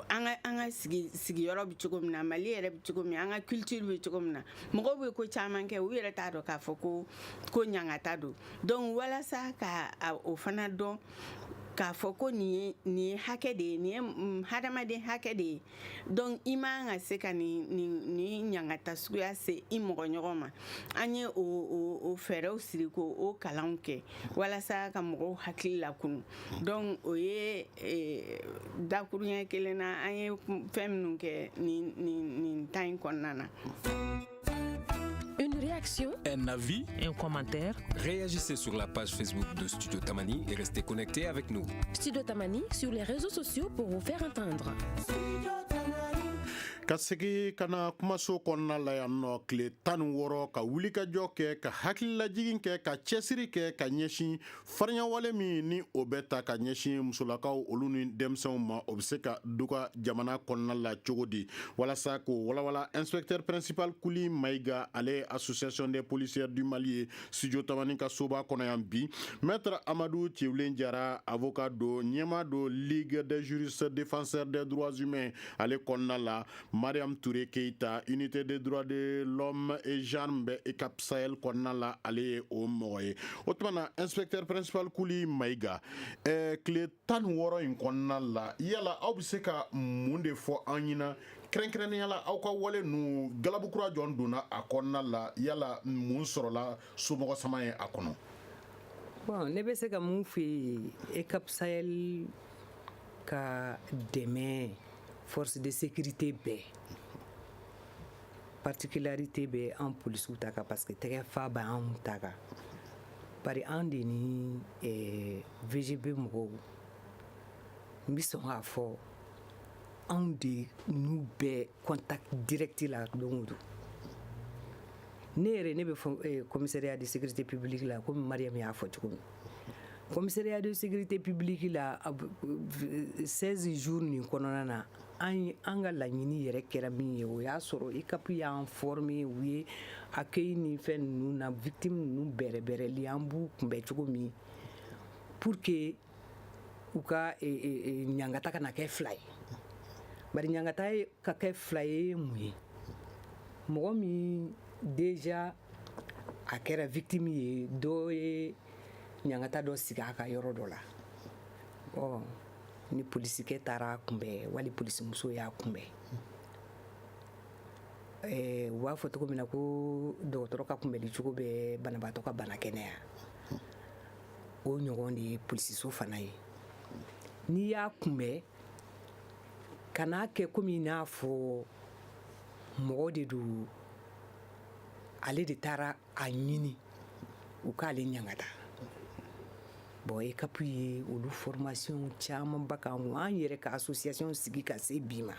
an ka sigiyɔrɔ bɛ cogo min na Mali yɛrɛ bɛ cogo min an ka culture bɛ cogo min na mɔgɔw bɛ ko caman kɛ u yɛrɛ t'a dɔn k'a fɔ ko ɲangata don donc walasa ka o fana dɔn k'a fɔ ko nin ye hakɛ de ye nin ye hadamaden hakɛ de ye donc i man ka se ka nin ɲangata suguya se i mɔgɔ ɲɔgɔn ma an ye o fɛɛrɛw siri ko o kalanw kɛ walasa ka mɔgɔw hakili lakunu donc o ye dakuruɲɛ kelen na an ye fɛn minnu kɛ nin temps in kɔnɔna na. Une réaction, Un avis, Un commentaire. réagissez sur la page Facebook de Studio Tamani et restez connectés avec nous. Studio Tamani sur les réseaux sociaux pour vous faire entendre. ka segi kana kumaso kɔnɔna la yan nɔ tile 16 ka wulikajɔ kɛ ka hakililajigin kɛ ka cɛsiri kɛ ka ɲɛsin fariɲawale min ni o bɛ ta ka ɲɛsin musolakaw olu ni denmisɛnw ma o bɛ se ka duga jamana kɔnɔna la cogo di walasa ko walawala inspecteur principal Kuli Maïga ale association des policiers du Mali ye Studio Tamani ka soba kɔnɔ yan bi maître Amadou Tiewlen Jara avocat do ɲɛma do Ligue des juristes défenseurs des droits humains ale kɔnɔna la Mariam Touré Keita unité des droits de l'homme et gendarme bɛ ECAP Sahel kɔnɔna la ale ye o mɔgɔ ye o tuma na inspecteur principal Kuli Maïga tile 16 in kɔnɔna la yala aw bɛ se ka mun de fɔ an ɲɛna kɛrɛnkɛrɛnnenya la aw ka wale nu galabukura jɔn donna a kɔnɔna la yala mun sɔrɔla somɔgɔ sama ye a kɔnɔ. Bon, ne bɛ se ka mun f'i ye ECAP Sahel ka dɛmɛ force de sécurité bɛɛ particularité bɛ an polisiw ta kan parce que tɛgɛ fa b'an ta kan bari an de ni VGB mɔgɔw n bɛ sɔn k'a fɔ anw de n'u bɛɛ contact direct la don o don ne yɛrɛ ne bɛ fɔ commissariat de sécurité publique la komi Mariam y'a fɔ cogo min commissariat de sécurité publique la 16 jours nin kɔnɔna na an ka laɲini yɛrɛ kɛra min ye o y'a sɔrɔ ECAP y'an former u ye accueil ni fɛn ninnu na victime ninnu bɛrɛbɛrɛli an b'u kunbɛn cogo min pour que u ka ɲangata kana kɛ fila ye bari ɲangata ka kɛ fila ye mun ye mɔgɔ min déjà a kɛra victime ye dɔ ye ɲangata dɔ sigi a ka yɔrɔ dɔ la bon ni polisikɛ taara kunbɛn wali polisimuso y'a kunbɛn u b'a fɔ cogo min na ko dɔgɔtɔrɔ ka kunbɛnli cogo bɛ banabaatɔ ka bana kɛnɛya o ɲɔgɔn de ye polisiso fana ye n'i y'a kunbɛn kan'a kɛ komi n'a fɔ mɔgɔ de don ale de taara a ɲini u k'ale ɲangata bon ECAP ye olu formation caman ba kan an yɛrɛ ka association sigi ka se bi ma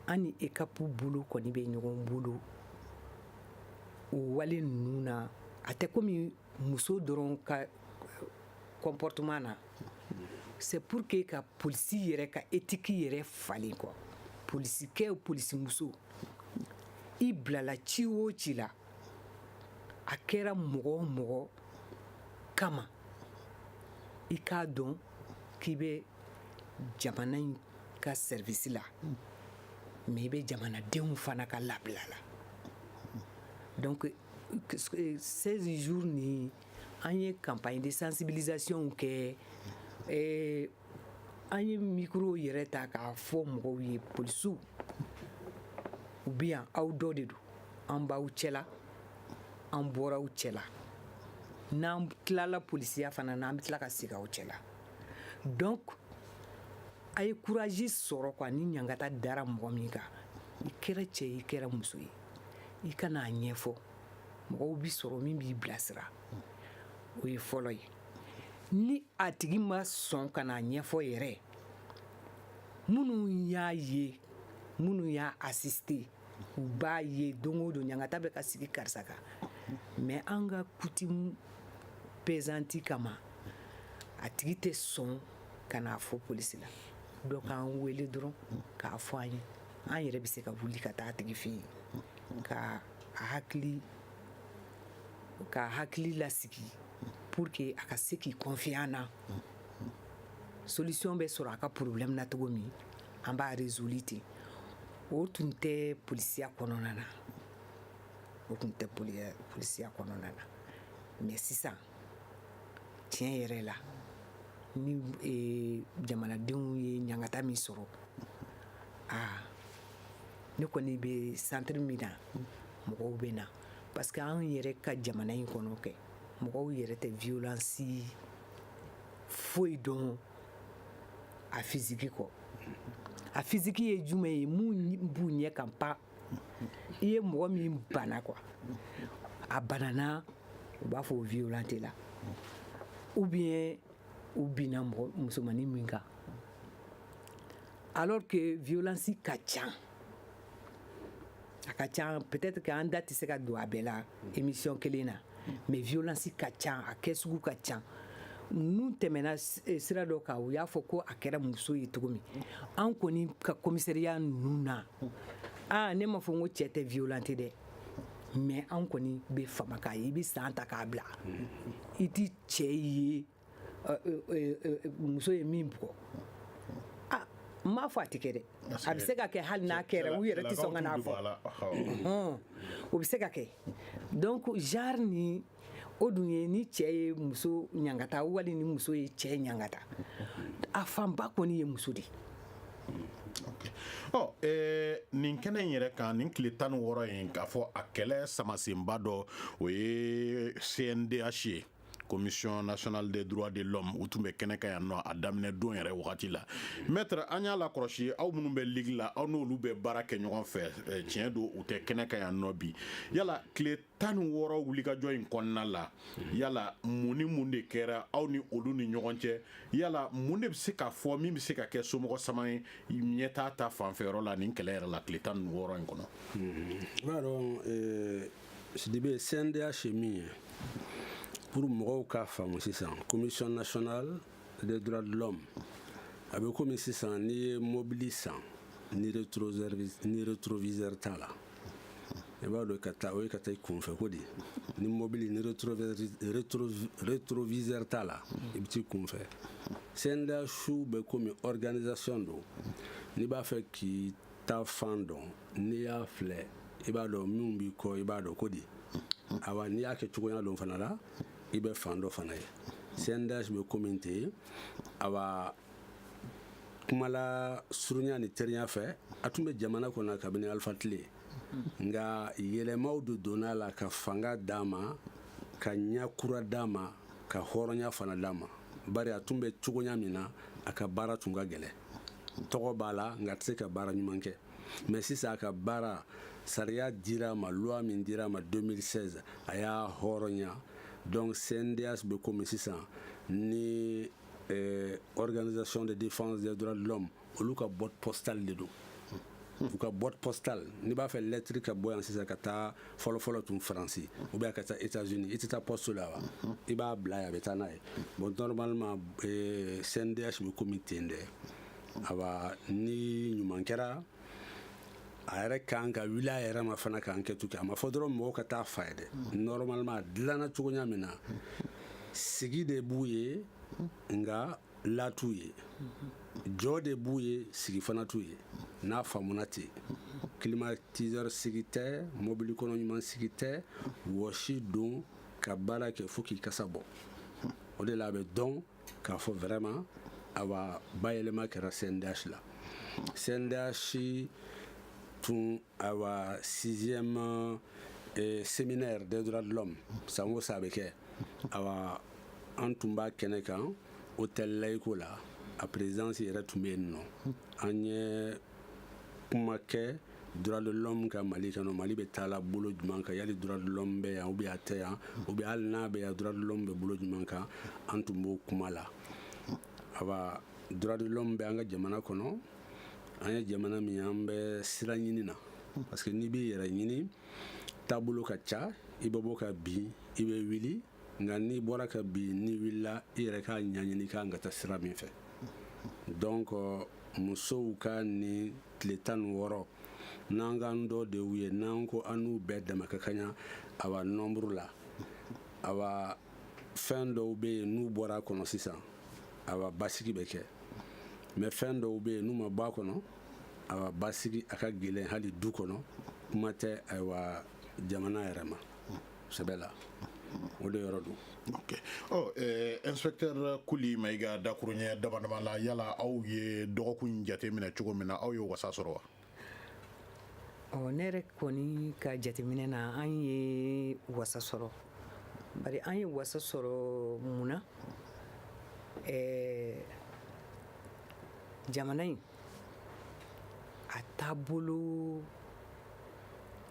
an ni ECAP bolo kɔni bɛ ɲɔgɔn bolo o wale ninnu na a tɛ komi muso dɔrɔn ka comportement na c'est pour que ka polisi yɛrɛ ka éthique yɛrɛ falen kɔ polisikɛ o polisimuso i bilala ci o ci la a kɛra mɔgɔ o mɔgɔ kama i k'a dɔn k'i bɛ jamana in ka service la mais i bɛ jamanadenw fana ka labila la donc 16 jours ni an ye campagne de sensibilisation kɛ an ye micro yɛrɛ ta k'a fɔ mɔgɔw ye polisiw u bɛ yan aw dɔ de don an b'aw cɛla an bɔra aw cɛla n'an tilala polisiya fana na an bɛ tila ka segin aw cɛla donc a ye courage sɔrɔ quoi ni ɲangata dara mɔgɔ min kan i kɛra cɛ ye i kɛra muso ye i kana a ɲɛfɔ mɔgɔw bi sɔrɔ min b'i bilasira o ye fɔlɔ ye ni a tigi ma sɔn ka n'a ɲɛfɔ yɛrɛ minnu y'a ye minnu y'a assisté u b'a ye don o don ɲangata bɛ ka sigi karisa kan mais an ka coutume pesanti kama a tigi tɛ sɔn ka n'a fɔ polisi la dɔ k'an wele dɔrɔn k'a fɔ an ye an yɛrɛ bɛ se ka wuli ka taa a tigi fɛ yen ka hakili lasigi pour que a ka se k'i confier an na solution bɛ sɔrɔ a ka problème na cogo min an b'a résoudre ten o tun tɛ polisiya kɔnɔna na mais sisan tiɲɛ yɛrɛ la ni jamanadenw ye ɲangata min sɔrɔ ne kɔni bɛ centre min na mɔgɔw bɛ na parce que an yɛrɛ ka jamana in kɔnɔ kɛ mɔgɔw yɛrɛ tɛ violence foyi dɔn a physique kɔ a physique ye jumɛn ye mun b'u ɲɛ kan pa i ye mɔgɔ min bana quoi a banana u b'a fɔ o violente la ou bien u binna musomanin min kan alors que violence ka ca a ka ca peut-être que an da tɛ se ka don a bɛɛ la émission kelen na mais violence ka ca a kɛ sugu ka ca n'u tɛmɛna sira dɔ kan u y'a fɔ ko a kɛra muso ye cogo min an kɔni ka commissariat ninnu na ne ma fɔ n ko cɛ tɛ violente dɛ mais an kɔni bɛ fama k'a ye i bɛ san ta k'a bila i tɛ cɛ ye muso ye min bugɔ n m'a fɔ a tɛ kɛ dɛ a bɛ se ka kɛ hali n'a kɛra u yɛrɛ tɛ sɔn ka n'a fɔ o bɛ se ka kɛ donc genre ni o dun ye ni cɛ ye muso ɲangata wali ni muso ye cɛ ɲangata a fanba kɔni ye muso de nin kɛnɛ in yɛrɛ kan nin tile 16 in k'a fɔ a kɛlɛ samasenba dɔ o ye CNDH ye Commission nationale des droits de l'homme u tun bɛ kɛnɛ kan yan nɔ a daminɛ don yɛrɛ wagati la maître an y'a lakɔlɔsi aw minnu bɛ ligue la aw n'olu bɛ baara kɛ ɲɔgɔn fɛ tiɲɛ don u tɛ kɛnɛ kan yan nɔ bi yala tile 16 wulikajɔ in kɔnɔna la yala mun ni mun de kɛra aw ni olu ni ɲɔgɔn cɛ yala mun de bɛ se ka fɔ min bɛ se ka kɛ somɔgɔ sama ye ɲɛtaa ta fanfɛyɔrɔ la nin kɛlɛ yɛrɛ la tile 16 in kɔnɔ i b'a dɔn Sidibe CNDH ye min ye pour mɔgɔw k'a faamu sisan commission nationale des droits de l'homme a bɛ komi sisan n'i ye mobili san ni rétroviseur t'a la i b'a dɔn o ye ka taa i kunfɛ ko de ni mobili ni rétroviseur t'a la i bɛ t'i kunfɛ CNDH bɛ komi organisation don n'i b'a fɛ k'i ta fan dɔn n'i y'a filɛ i b'a dɔn min b'i kɔ i b'a dɔn ko de awa n'i y'a kɛ cogoya dɔn fana la i bɛ fan dɔ fana ye CNDH bɛ komi ten awa kumala surunya ni teriya fɛ a tun bɛ jamana kɔnɔ kabini Alpha Tile nka yɛlɛmaw de donna la ka fanga d'a ma ka ɲɛ kura d'a ma ka hɔrɔnya fana d'a ma bari a tun bɛ cogoya min na a ka baara tun ka gɛlɛn tɔgɔ b'a la nka a tɛ se ka baara ɲuman kɛ mais sisan a ka baara sariya dira a ma loi min dira a ma 2016 a y'a hɔrɔnya donc CNDH bɛ komi sisan ni organisation de défense des droits de l'homme olu ka boîte postale de don u ka boîte postale n'i b'a fɛ lettre ka bɔ yan sisan ka taa fɔlɔfɔlɔ tun faransi ou bien ka taa États-Unis i tɛ taa poste la wa i b'a bila yen a bɛ taa n'a ye bon normalement CNDH bɛ komi ten dɛ aba ni ɲuman kɛra a yɛrɛ kan ka wuli a yɛrɛ ma fana ka enquête kɛ a ma fɔ dɔrɔn mɔgɔw ka taa fa ye dɛ normalement a dilanna cogoya min na sigi de b'u ye nga la t'u ye jɔ de b'u ye sigi fana t'u ye n'a faamuna ten climatiseur sigi tɛ mobili kɔnɔ ɲuman sigi tɛ wɔsi don ka baara kɛ fo k'i kasa bɔ o de la a bɛ dɔn k'a fɔ vraiment awa bayɛlɛma kɛra CNDH la CNDH tun awa 6e séminaire des droits de l'homme san o san a bɛ kɛ awa an tun b'a kɛnɛ kan hôtel Laïko la a présidence yɛrɛ tun bɛ yen nɔ an ye kuma kɛ droit de l'homme ka Mali kɔnɔ Mali bɛ taa la bolo jumɛn kan yali droit de l'homme bɛ yan ou bien a tɛ yan ou bien hali n'a bɛ yan droit de l'homme bɛ bolo jumɛn kan an tun b'o kuma la aba droit de l'homme bɛ an ka jamana kɔnɔ an ye jamana min an bɛ sira ɲini na parce que n'i b'i yɛrɛ ɲini taabolo ka ca i bɛ bɔ ka bin i bɛ wuli nka n'i bɔra ka bin n'i wulila i yɛrɛ k'a ɲɛɲini k'an ka taa sira min fɛ donc musow ka ni tile 16 n'an k'an dɔ de y'u ye n'an ko an n'u bɛɛ dama ka kaɲa awa nombre la awa fɛn dɔw bɛ yen n'u bɔra a kɔnɔ sisan awa basigi bɛ kɛ mais fɛn dɔw bɛ yen n'u ma bɔ a kɔnɔ awa basigi a ka gɛlɛn hali du kɔnɔ kuma tɛ ayiwa jamana yɛrɛ ma sɛbɛ la o de yɔrɔ don. Ok. Inspecteur Kuli Mayiga dakuruɲɛ dama la yala aw ye dɔgɔkun jateminɛ cogo min na aw ye wasa sɔrɔ wa? Ne yɛrɛ kɔni ka jateminɛ na an ye wasa sɔrɔ bari an ye wasa sɔrɔ mun na jamana in a taabolo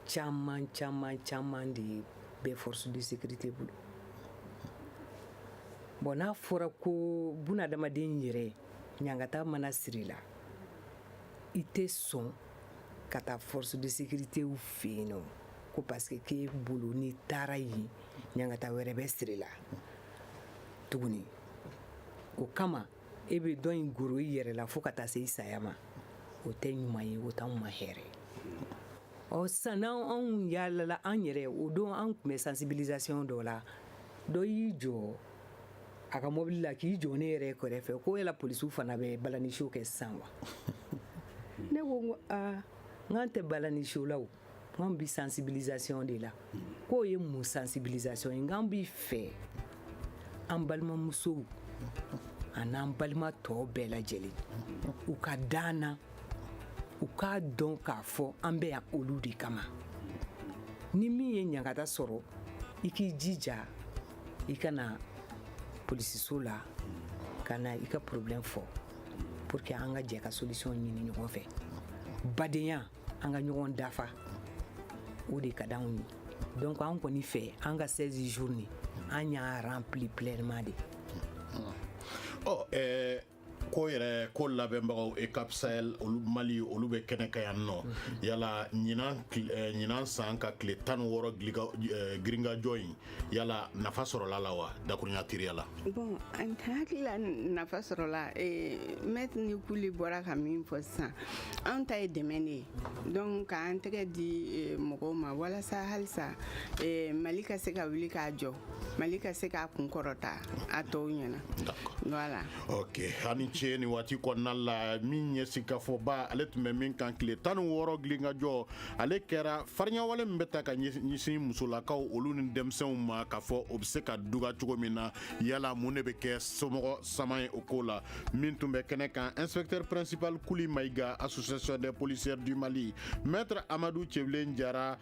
caman de bɛ force de sécurité bolo bon n'a fɔra ko bunadamaden yɛrɛ ɲangata mana siri la i tɛ sɔn ka taa force de sécurité fɛ yen nɔ ko parce que k'e bolo n'i taara yen ɲangata wɛrɛ bɛ siri la tuguni o kama e bɛ dɔn in goro i yɛrɛ la fo ka taa se i saya ma o tɛ ɲuman ye o t'anw ma hɛrɛ sisan n'anw yaalala an yɛrɛ o don an tun bɛ sensibilisation dɔ la dɔ y'i jɔ a ka mobili la k'i jɔ ne yɛrɛ kɛrɛfɛ ko yala polisiw fana bɛ balani show kɛ sisan wa ne ko n'an tɛ balani show la o n'an bi sensibilisation de la k'o ye mun sensibilisation ye n'an bi fɛ an balimamusow an'an balima tɔw bɛɛ lajɛlen u ka dan na u k'a dɔn k'a fɔ an bɛ yan olu de kama ni min ye ɲangata sɔrɔ i k'i jija i ka na polisiso la ka na i ka problème fɔ pour que an ka jɛ ka solution ɲini ɲɔgɔn fɛ badenya an ka ɲɔgɔn dafa o de ka d'anw ye donc an kɔni fɛ an ka 16 jours ni an y'a rempli pleinement de ko yɛrɛ ko labɛnbagaw ECAP Sahel olu Mali olu bɛ kɛnɛ ka yan nɔ yala ɲinan san ka tile 16 giringajɔ in yala nafa sɔrɔla la wa dakuruɲa teriya la bon an hakili la nafa sɔrɔla maître ni Kuli bɔra ka min fɔ sisan an ta ye dɛmɛ de ye donc k'an tɛgɛ di mɔgɔw ma walasa halisa Mali ka se ka wuli k'a jɔ Mali ka se k'a kun kɔrɔta a tɔw ɲɛna voilà ok ani cɛ ni waati kɔnɔna la min ye sikafɔba ale tun bɛ min kan tile 16 giringajɔ ale kɛra fariɲawale min bɛ ta ka ɲɛsin musolakaw olu ni denmisɛnw ma k'a fɔ o bɛ se ka duga cogo min na yala mun de bɛ kɛ somɔgɔ sama ye o ko la min tun bɛ kɛnɛ kan inspecteur principal Kuli Mayiga association des policiers du Mali maître Amadou Cɛbilen Jara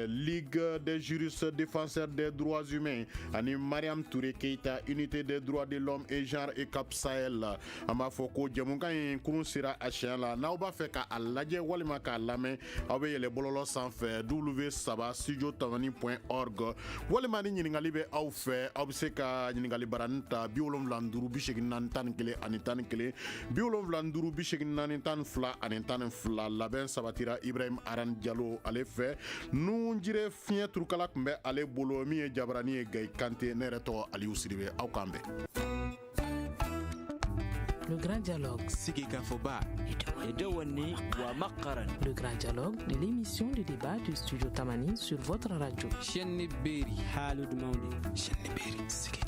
ligue des juristes défenseurs des droits humains ani Mariam Touré Keita unité des droits de l'homme et les genres et Cap Sahel an b'a fɔ ko jɛmukan in kurun sera a siɲɛ la n'aw b'a fɛ k'a lajɛ walima k'a lamɛn aw bɛ yɛlɛ bɔlɔlɔ sanfɛ w3studiotamanin.org walima ni ɲininkali bɛ aw fɛ aw bɛ se ka ɲininkali baranin ta 75 84 11 ani 11 75 84 12 ani 12 labɛn sabatira Ibrahim Aran Diallo ale fɛ nunjire fiɲɛ turukala tun bɛ ale bolo min ye jabarani ye Gaye Kante ne yɛrɛ tɔgɔ Aliou Sidibe aw k'an bɛn. Le grand dialogue. Sigi Kafoba. Edewani wa Makaran. Le grand dialogue de l'émission de débat du studio Tamani sur votre radio. Chaîne Beri. Halud Maundi. Chaîne Beri. Sigi